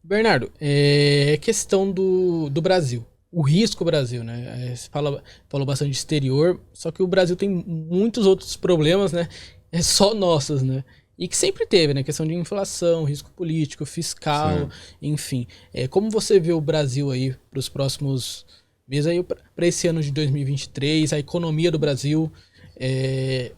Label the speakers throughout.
Speaker 1: Bernardo, é questão do Brasil. O risco Brasil, né? Você falou bastante de exterior, só que o Brasil tem muitos outros problemas, né? É só nossos, né? E que sempre teve, né? Questão de inflação, risco político, fiscal,
Speaker 2: Sim.
Speaker 1: enfim. Como você vê o Brasil aí para os próximos meses aí, para esse ano de 2023, a economia do Brasil? É,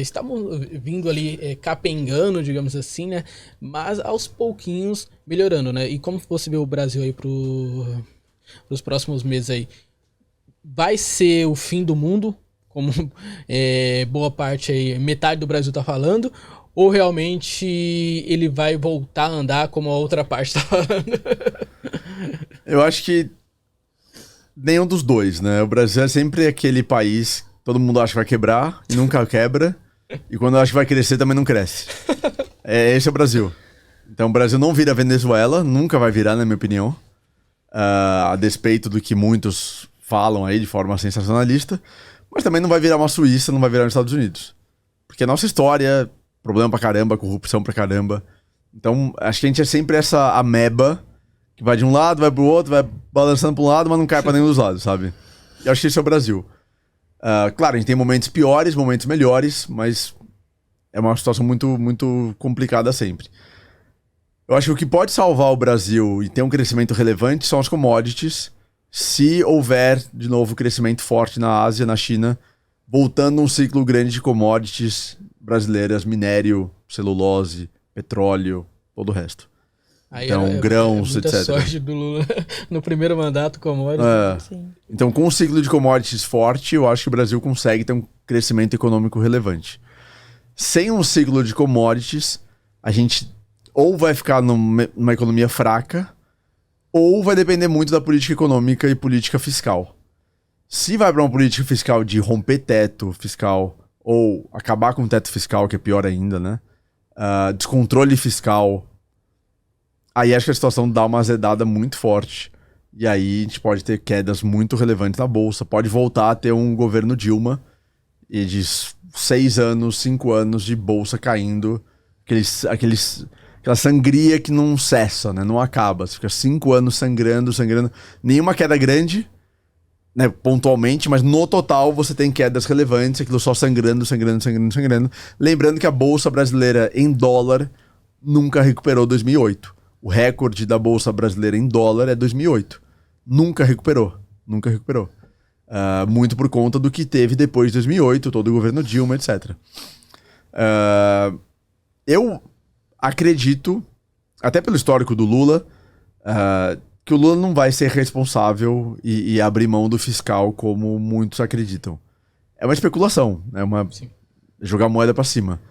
Speaker 1: estamos vindo ali capengando, digamos assim, né? Mas aos pouquinhos melhorando, né? E como você vê o Brasil aí pros próximos meses aí? Vai ser o fim do mundo, como boa parte aí, metade do Brasil tá falando, ou realmente ele vai voltar a andar como a outra parte tá falando?
Speaker 2: Eu acho que nenhum dos dois, né? O Brasil é sempre aquele país que todo mundo acha que vai quebrar e nunca quebra. E quando acha que vai crescer, também não cresce. Esse é o Brasil. Então o Brasil não vira Venezuela, nunca vai virar, na minha opinião. A despeito do que muitos falam aí de forma sensacionalista. Mas também não vai virar uma Suíça, não vai virar os Estados Unidos. Porque a nossa história, problema pra caramba, corrupção pra caramba. Então acho que a gente é sempre essa ameba que vai de um lado, vai pro outro, vai balançando pra um lado, mas não cai pra nenhum dos lados, sabe? E acho que esse é o Brasil. Claro, a gente tem momentos piores, momentos melhores, mas é uma situação muito, muito complicada sempre. Eu acho que o que pode salvar o Brasil e ter um crescimento relevante são as commodities, se houver, de novo, crescimento forte na Ásia, na China, voltando um ciclo grande de commodities brasileiras, minério, celulose, petróleo, todo o resto.
Speaker 1: Aí
Speaker 2: Então, grãos,
Speaker 1: muita
Speaker 2: etc.
Speaker 1: sorte do Lula no primeiro mandato com a assim.
Speaker 2: Então, com um ciclo de commodities forte, eu acho que o Brasil consegue ter um crescimento econômico relevante. Sem um ciclo de commodities, a gente ou vai ficar numa economia fraca, ou vai depender muito da política econômica e política fiscal. Se vai para uma política fiscal de romper teto fiscal, ou acabar com o teto fiscal, que é pior ainda, né? Descontrole fiscal, aí acho que a situação dá uma azedada muito forte. E aí a gente pode ter quedas muito relevantes na Bolsa. Pode voltar a ter um governo Dilma e de 6 anos, 5 anos de Bolsa caindo. Aquela sangria que não cessa, né? Não acaba. Você fica 5 anos sangrando. Nenhuma queda grande, né? Pontualmente, mas no total você tem quedas relevantes. Aquilo só sangrando. Lembrando que a Bolsa brasileira em dólar nunca recuperou 2008. O recorde da Bolsa brasileira em dólar é 2008. Nunca recuperou. Muito por conta do que teve depois de 2008, todo o governo Dilma, etc. Eu acredito, até pelo histórico do Lula, que o Lula não vai ser responsável e abrir mão do fiscal como muitos acreditam. É uma especulação, é jogar moeda pra cima.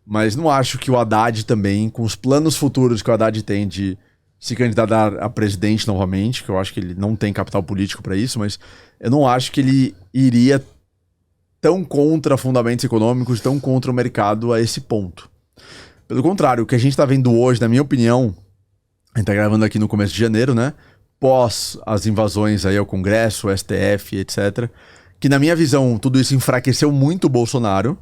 Speaker 2: Mas não acho que o Haddad também, com os planos futuros que o Haddad tem de se candidatar a presidente novamente, que eu acho que ele não tem capital político pra isso, mas eu não acho que ele iria tão contra fundamentos econômicos, tão contra o mercado a esse ponto. Pelo contrário, o que a gente tá vendo hoje, na minha opinião, a gente tá gravando aqui no começo de janeiro, né? Pós as invasões aí ao Congresso, ao STF, etc. Que na minha visão, tudo isso enfraqueceu muito o Bolsonaro.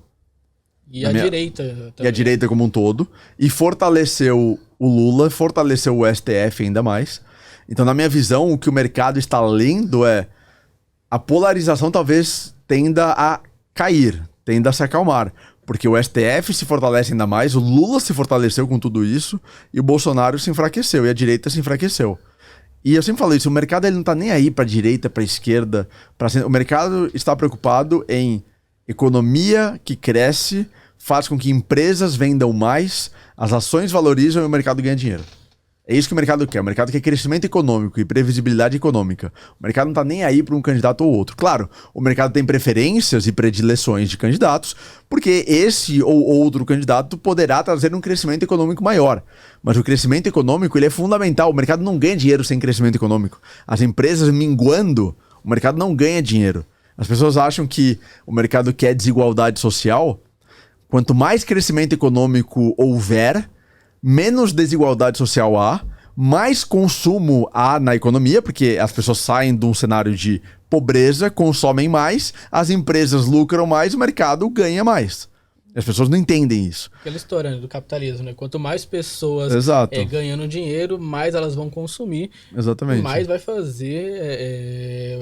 Speaker 1: E a direita também.
Speaker 2: E a direita como um todo. E fortaleceu o Lula, fortaleceu o STF ainda mais. Então, na minha visão, o que o mercado está lendo é a polarização talvez tenda a cair, tenda a se acalmar. Porque o STF se fortalece ainda mais, o Lula se fortaleceu com tudo isso, e o Bolsonaro se enfraqueceu, e a direita se enfraqueceu. E eu sempre falo isso, o mercado ele não tá nem aí pra direita, pra esquerda, o mercado está preocupado em economia que cresce, faz com que empresas vendam mais, as ações valorizam e o mercado ganha dinheiro. É isso que o mercado quer. O mercado quer crescimento econômico e previsibilidade econômica. O mercado não tá nem aí para um candidato ou outro. Claro, o mercado tem preferências e predileções de candidatos, porque esse ou outro candidato poderá trazer um crescimento econômico maior. Mas o crescimento econômico ele é fundamental. O mercado não ganha dinheiro sem crescimento econômico. As empresas minguando, o mercado não ganha dinheiro. As pessoas acham que o mercado quer desigualdade social. Quanto mais crescimento econômico houver, menos desigualdade social há, mais consumo há na economia, porque as pessoas saem de um cenário de pobreza, consomem mais, as empresas lucram mais, o mercado ganha mais. As pessoas não entendem isso.
Speaker 1: Aquela história, né, do capitalismo, né? Quanto mais pessoas ganhando dinheiro, mais elas vão consumir.
Speaker 2: Exatamente.
Speaker 1: Mais vai fazer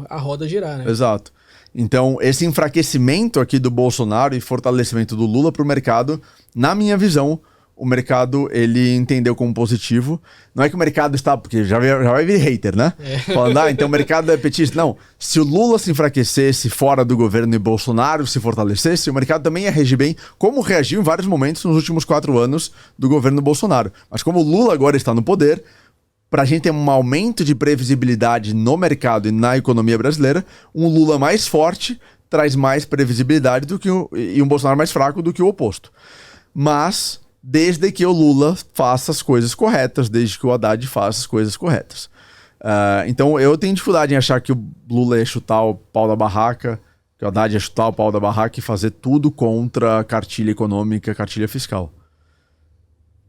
Speaker 1: a roda girar, né?
Speaker 2: Exato. Então, esse enfraquecimento aqui do Bolsonaro e fortalecimento do Lula para o mercado, na minha visão, o mercado, ele entendeu como positivo. Não é que o mercado está... Porque já vai vir hater, né? Falando, então o mercado é petista. Não. Se o Lula se enfraquecesse fora do governo e Bolsonaro se fortalecesse, o mercado também ia reagir bem, como reagiu em vários momentos nos últimos 4 anos do governo Bolsonaro. Mas como o Lula agora está no poder, para a gente ter um aumento de previsibilidade no mercado e na economia brasileira, um Lula mais forte traz mais previsibilidade e um Bolsonaro mais fraco do que o oposto. Mas... desde que o Lula faça as coisas corretas, desde que o Haddad faça as coisas corretas. Então eu tenho dificuldade em achar que o Lula ia chutar o pau da barraca, que o Haddad ia chutar o pau da barraca e fazer tudo contra a cartilha econômica, cartilha fiscal.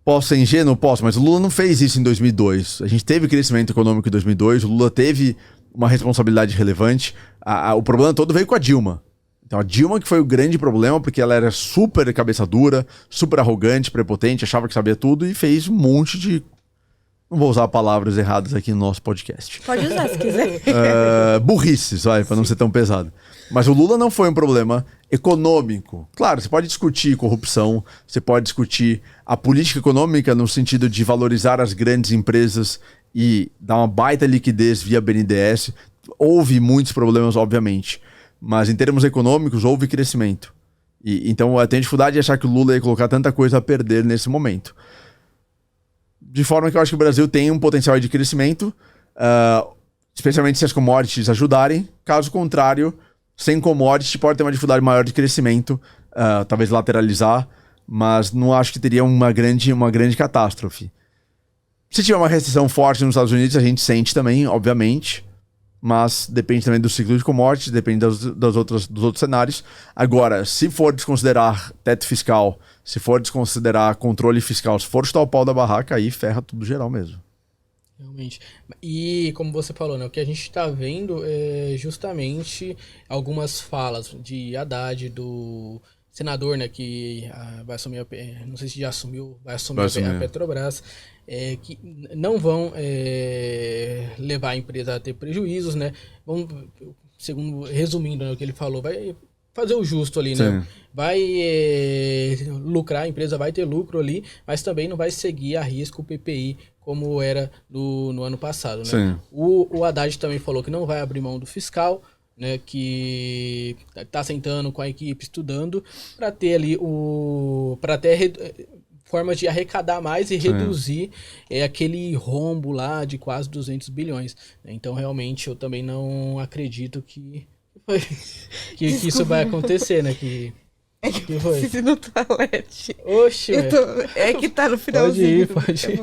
Speaker 2: Posso ser ingênuo? Posso, mas o Lula não fez isso em 2002. A gente teve crescimento econômico em 2002, o Lula teve uma responsabilidade relevante. O problema todo veio com a Dilma. Então a Dilma que foi o grande problema, porque ela era super cabeça dura, super arrogante, prepotente, achava que sabia tudo e fez um monte de... Não vou usar palavras erradas aqui no nosso podcast.
Speaker 3: Pode usar se quiser.
Speaker 2: Burrices, para não ser tão pesado. Mas o Lula não foi um problema econômico. Claro, você pode discutir corrupção, você pode discutir a política econômica no sentido de valorizar as grandes empresas e dar uma baita liquidez via BNDES. Houve muitos problemas, obviamente. Mas em termos econômicos, houve crescimento. Então eu tenho dificuldade de achar que o Lula ia colocar tanta coisa a perder nesse momento. De forma que eu acho que o Brasil tem um potencial de crescimento, especialmente se as commodities ajudarem. Caso contrário, sem commodities pode ter uma dificuldade maior de crescimento, talvez lateralizar, mas não acho que teria uma grande catástrofe. Se tiver uma recessão forte nos Estados Unidos, a gente sente também, obviamente. Mas depende também do ciclo de commodities, depende dos outros cenários. Agora, se for desconsiderar teto fiscal, se for desconsiderar controle fiscal, se for chutar o pau da barraca, aí ferra tudo geral mesmo.
Speaker 1: Realmente. E como você falou, né, o que a gente está vendo é justamente algumas falas de Haddad, do senador, né, que vai assumir, não sei se já assumiu, vai assumir a Petrobras, que não vão levar a empresa a ter prejuízos, né? Resumindo, né, o que ele falou, vai fazer o justo ali, né? Vai lucrar, a empresa vai ter lucro ali, mas também não vai seguir a risco o PPI como era no ano passado, né? O Haddad também falou que não vai abrir mão do fiscal, né, que está sentando com a equipe, estudando, para ter ali formas de arrecadar mais e reduzir aquele rombo lá de quase 200 bilhões. Então, realmente, eu também não acredito que isso vai acontecer, né? Que foi?
Speaker 3: Preciso ir no toalete.
Speaker 1: Oxe,
Speaker 3: é que tá no finalzinho.
Speaker 1: Pode ir.